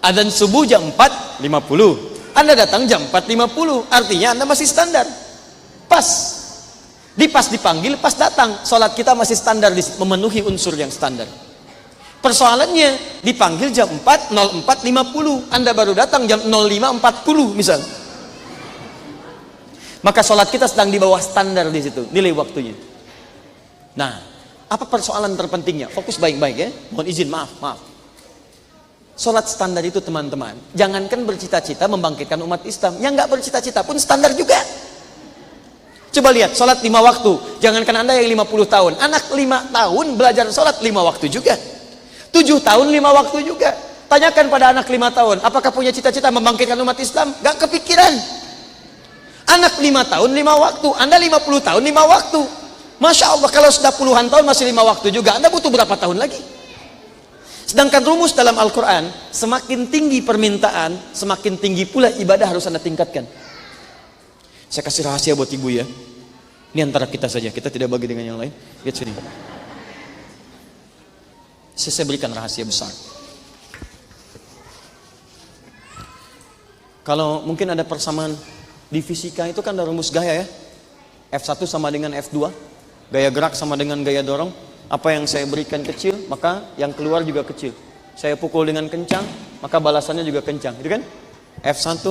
Adzan subuh jam 4.50. Anda datang jam 4.50, artinya Anda masih standar. Pas. Dipanggil, pas datang. Sholat kita masih standar, memenuhi unsur yang standar. Persoalannya, dipanggil jam 4.04.50, Anda baru datang jam 05.40 misal. Maka sholat kita sedang di bawah standar di situ, nilai waktunya. Nah, apa persoalan terpentingnya? Fokus baik-baik ya. Mohon izin, maaf. Sholat standar itu teman-teman, jangankan bercita-cita membangkitkan umat Islam, yang nggak bercita-cita pun standar juga. Coba lihat, sholat 5 waktu. Jangankan Anda yang 50 tahun, anak 5 tahun belajar sholat 5 waktu juga. 7 tahun 5 waktu juga. Tanyakan pada anak 5 tahun, apakah punya cita-cita membangkitkan umat Islam? Gak kepikiran. Anak 5 tahun 5 waktu, Anda 50 tahun 5 waktu. Masya Allah, kalau sudah puluhan tahun masih 5 waktu juga, Anda butuh berapa tahun lagi? Sedangkan rumus dalam Al-Quran, semakin tinggi permintaan, semakin tinggi pula ibadah harus Anda tingkatkan. Saya kasih rahasia buat ibu ya. Ini antara kita saja, kita tidak bagi dengan yang lain. Lihat sini. Saya berikan rahasia besar. Kalau mungkin ada persamaan di fisika itu kan ada rumus gaya ya. F1 sama dengan F2. Gaya gerak sama dengan gaya dorong. Apa yang saya berikan kecil, maka yang keluar juga kecil. Saya pukul dengan kencang, maka balasannya juga kencang. Itu kan? F1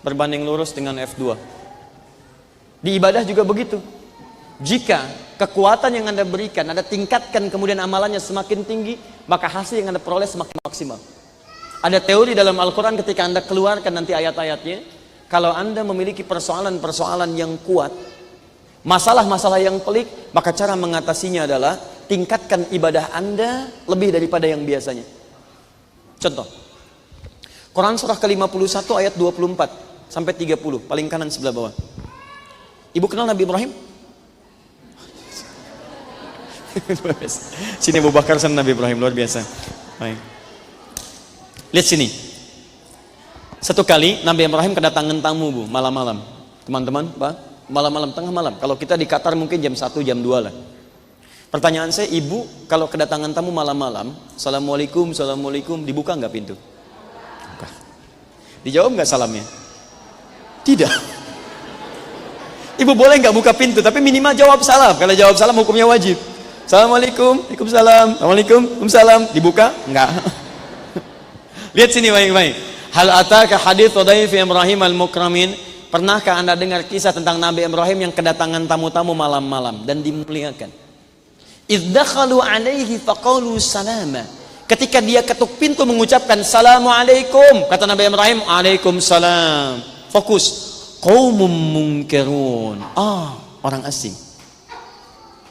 berbanding lurus dengan F2. Di ibadah juga begitu. Jika kekuatan yang Anda berikan, Anda tingkatkan, kemudian amalannya semakin tinggi, maka hasil yang Anda peroleh semakin maksimal. Ada teori dalam Al-Quran ketika Anda keluarkan nanti ayat-ayatnya, kalau Anda memiliki persoalan-persoalan yang kuat, masalah-masalah yang pelik, maka cara mengatasinya adalah tingkatkan ibadah Anda lebih daripada yang biasanya. Contoh, Quran surah ke-51 ayat 24 sampai 30, paling kanan sebelah bawah. Ibu kenal Nabi Ibrahim? Sini Abu Bakar sama Nabi Ibrahim, luar biasa. Baik. Lihat sini. Satu kali Nabi Ibrahim kedatangan tamu Bu, malam-malam. Teman-teman, Pak, malam-malam, tengah malam. Kalau kita di Qatar mungkin jam 1, jam 2 lah. Pertanyaan saya, Ibu kalau kedatangan tamu malam-malam, Assalamualaikum, Assalamualaikum, dibuka nggak pintu? Buka. Dijawab nggak salamnya? Tidak. Ibu boleh nggak buka pintu, tapi minimal jawab salam. Kalau jawab salam hukumnya wajib. Assalamualaikum, Waalaikumsalam, Assalamualaikum, Waalaikumsalam. Dibuka? Enggak. Lihat sini baik-baik. Hal ataka hadits dhaifi Ibrahim al-mukramin. Pernahkah Anda dengar kisah tentang Nabi Ibrahim yang kedatangan tamu-tamu malam-malam dan dimuliakan? Idz dakhalu alaihi faqalu salama. Ketika dia ketuk pintu mengucapkan Assalamualaikum, kata Nabi Ibrahim, Waalaikumsalam. Fokus. Qaumum munkirun. Orang asing.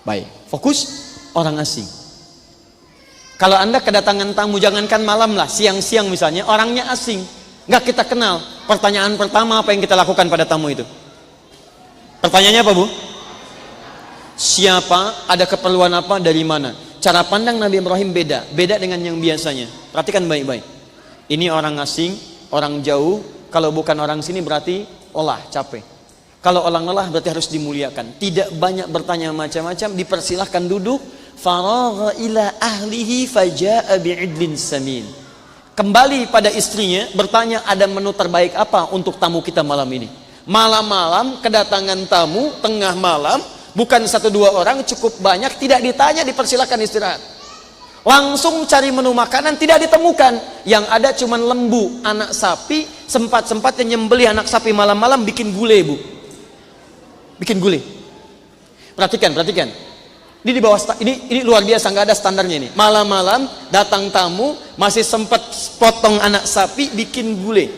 Baik, fokus, orang asing. Kalau Anda kedatangan tamu, jangankan malam lah, siang-siang misalnya, orangnya asing, nggak kita kenal. Pertanyaan pertama apa yang kita lakukan pada tamu itu? Pertanyaannya apa Bu? Siapa, ada keperluan apa, dari mana? Cara pandang Nabi Ibrahim beda dengan yang biasanya. Perhatikan baik-baik. Ini orang asing, orang jauh. Kalau bukan orang sini berarti olah, capek. Kalau orang lelah berarti harus dimuliakan. Tidak banyak bertanya macam-macam, dipersilahkan duduk. Faragha ila ahlihi faja'a bi'idlin samin. Kembali pada istrinya, bertanya ada menu terbaik apa untuk tamu kita malam ini. Malam-malam kedatangan tamu, tengah malam, bukan 1-2 orang, cukup banyak, tidak ditanya, dipersilahkan istirahat. Langsung cari menu makanan, tidak ditemukan. Yang ada cuman lembu, anak sapi, sempat-sempatnya nyembelih anak sapi malam-malam, bikin gulai Bu. Bikin gulai. Perhatikan. Ini di bawah, ini luar biasa, nggak ada standarnya ini. Malam-malam datang tamu, masih sempat potong anak sapi, bikin gulai.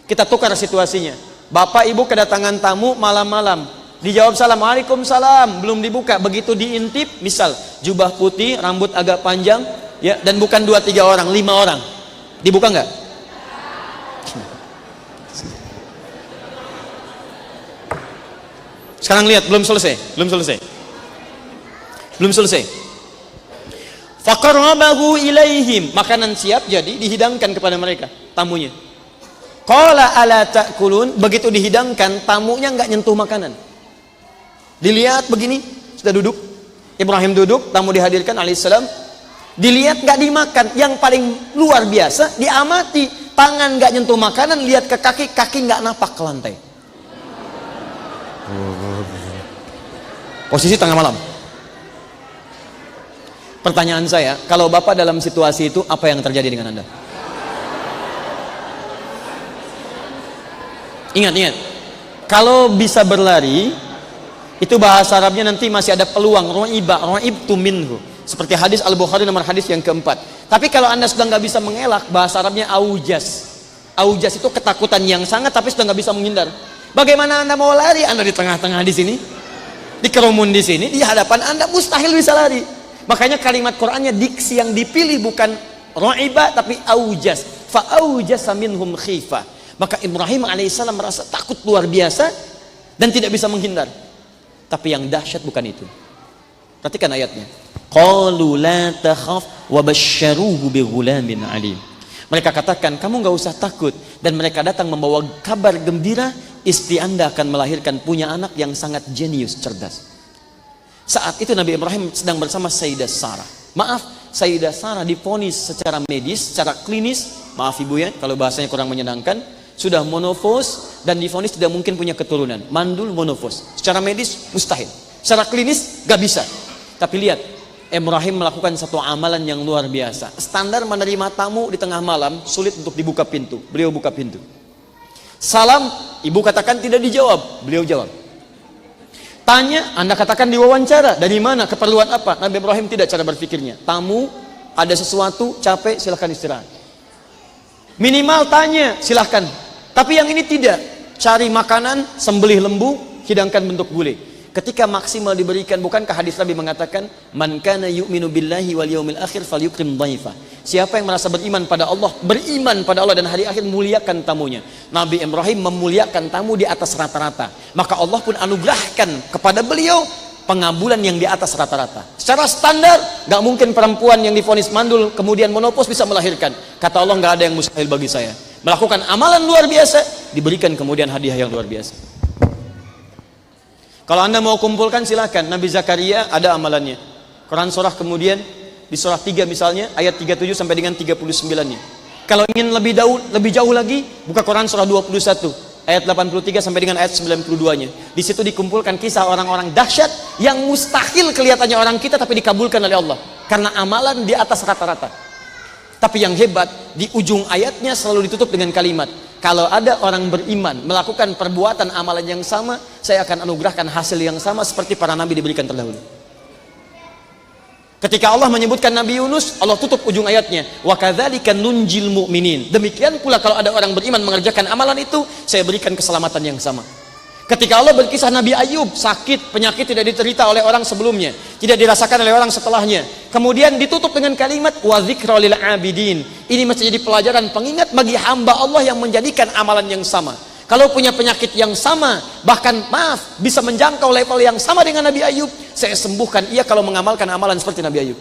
Kita tukar situasinya. Bapak ibu kedatangan tamu malam-malam, dijawab salam, Waalaikumsalam, belum dibuka. Begitu diintip, misal jubah putih, rambut agak panjang, ya, dan bukan 2-3 orang, 5 orang, dibuka nggak? Sekarang lihat, belum selesai. Faqarrabahu ilaihim, makanan siap jadi dihidangkan kepada mereka, tamunya. Qala ala ta'kulun, begitu dihidangkan, tamunya nggak nyentuh makanan. Dilihat begini, sudah duduk. Ibrahim duduk, tamu dihadirkan alaihissalam. Dilihat nggak dimakan, yang paling luar biasa diamati, tangan nggak nyentuh makanan, lihat ke kaki, kaki nggak napak ke lantai. Posisi tengah malam. Pertanyaan saya, kalau Bapak dalam situasi itu, apa yang terjadi dengan Anda? Ingat, kalau bisa berlari, itu bahasa Arabnya nanti masih ada peluang, ro'ibtu minhu. Seperti hadis Al-Bukhari nomor hadis yang keempat. Tapi kalau Anda sudah nggak bisa mengelak, bahasa Arabnya aujas. Aujas itu ketakutan yang sangat, tapi sudah nggak bisa menghindar. Bagaimana Anda mau lari? Anda di tengah-tengah di sini, di kerumun di sini, di hadapan Anda mustahil bisa lari. Makanya kalimat Qur'annya diksi yang dipilih bukan ro'iba, tapi aujas. Fa'aujasa minhum khifah. Maka Ibrahim alaihissalam merasa takut luar biasa dan tidak bisa menghindar. Tapi yang dahsyat bukan itu. Perhatikan ayatnya. Qalu la takhaf wa basyaruhu bighulamin alim. Mereka katakan, kamu nggak usah takut, dan mereka datang membawa kabar gembira, istri Anda akan melahirkan punya anak yang sangat jenius, cerdas. Saat itu Nabi Ibrahim sedang bersama Sayyidah Sarah. Maaf, Sayyidah Sarah divonis secara medis, secara klinis, maaf ibu ya kalau bahasanya kurang menyenangkan, sudah monofos dan divonis tidak mungkin punya keturunan, mandul monofos. Secara medis mustahil, secara klinis gak bisa. Tapi lihat, Ibrahim melakukan satu amalan yang luar biasa. Standar menerima tamu di tengah malam, sulit untuk dibuka pintu. Beliau buka pintu. Salam, ibu katakan tidak dijawab, beliau jawab. Tanya, Anda katakan diwawancara, dari mana, keperluan apa? Nabi Ibrahim tidak cara berpikirnya. Tamu, ada sesuatu, capek, silahkan istirahat. Minimal tanya, silahkan. Tapi yang ini tidak. Cari makanan, sembelih lembu, hidangkan bentuk gulai. Ketika maksimal diberikan, bukankah hadis Nabi mengatakan, man kana yu'minu billahi wal yaumil akhir falyukrim dhaifa. Siapa yang merasa beriman pada Allah dan hari akhir, muliakan tamunya. Nabi Ibrahim memuliakan tamu di atas rata-rata. Maka Allah pun anugerahkan kepada beliau pengabulan yang di atas rata-rata. Secara standar, gak mungkin perempuan yang divonis mandul kemudian monopos bisa melahirkan. Kata Allah, gak ada yang mustahil bagi saya. Melakukan amalan luar biasa, diberikan kemudian hadiah yang luar biasa. Kalau Anda mau kumpulkan silakan. Nabi Zakaria ada amalannya. Quran surah kemudian di surah 3 misalnya ayat 37 sampai dengan 39-nya. Kalau ingin lebih jauh lagi, buka Quran surah 21 ayat 83 sampai dengan ayat 92-nya. Di situ dikumpulkan kisah orang-orang dahsyat yang mustahil kelihatannya orang kita tapi dikabulkan oleh Allah karena amalan di atas rata-rata. Tapi yang hebat, di ujung ayatnya selalu ditutup dengan kalimat, kalau ada orang beriman melakukan perbuatan amalan yang sama, saya akan anugerahkan hasil yang sama seperti para nabi diberikan terdahulu. Ketika Allah menyebutkan Nabi Yunus, Allah tutup ujung ayatnya, wa kadzalika nunjil mu'minin. Demikian pula kalau ada orang beriman mengerjakan amalan itu, saya berikan keselamatan yang sama. Ketika Allah berkisah Nabi Ayub, sakit, penyakit tidak diterita oleh orang sebelumnya, tidak dirasakan oleh orang setelahnya. Kemudian ditutup dengan kalimat wa dzikra lil abidin. Ini mesti jadi pelajaran pengingat bagi hamba Allah yang menjadikan amalan yang sama. Kalau punya penyakit yang sama, bahkan bisa menjangkau level yang sama dengan Nabi Ayub, saya sembuhkan ia kalau mengamalkan amalan seperti Nabi Ayub.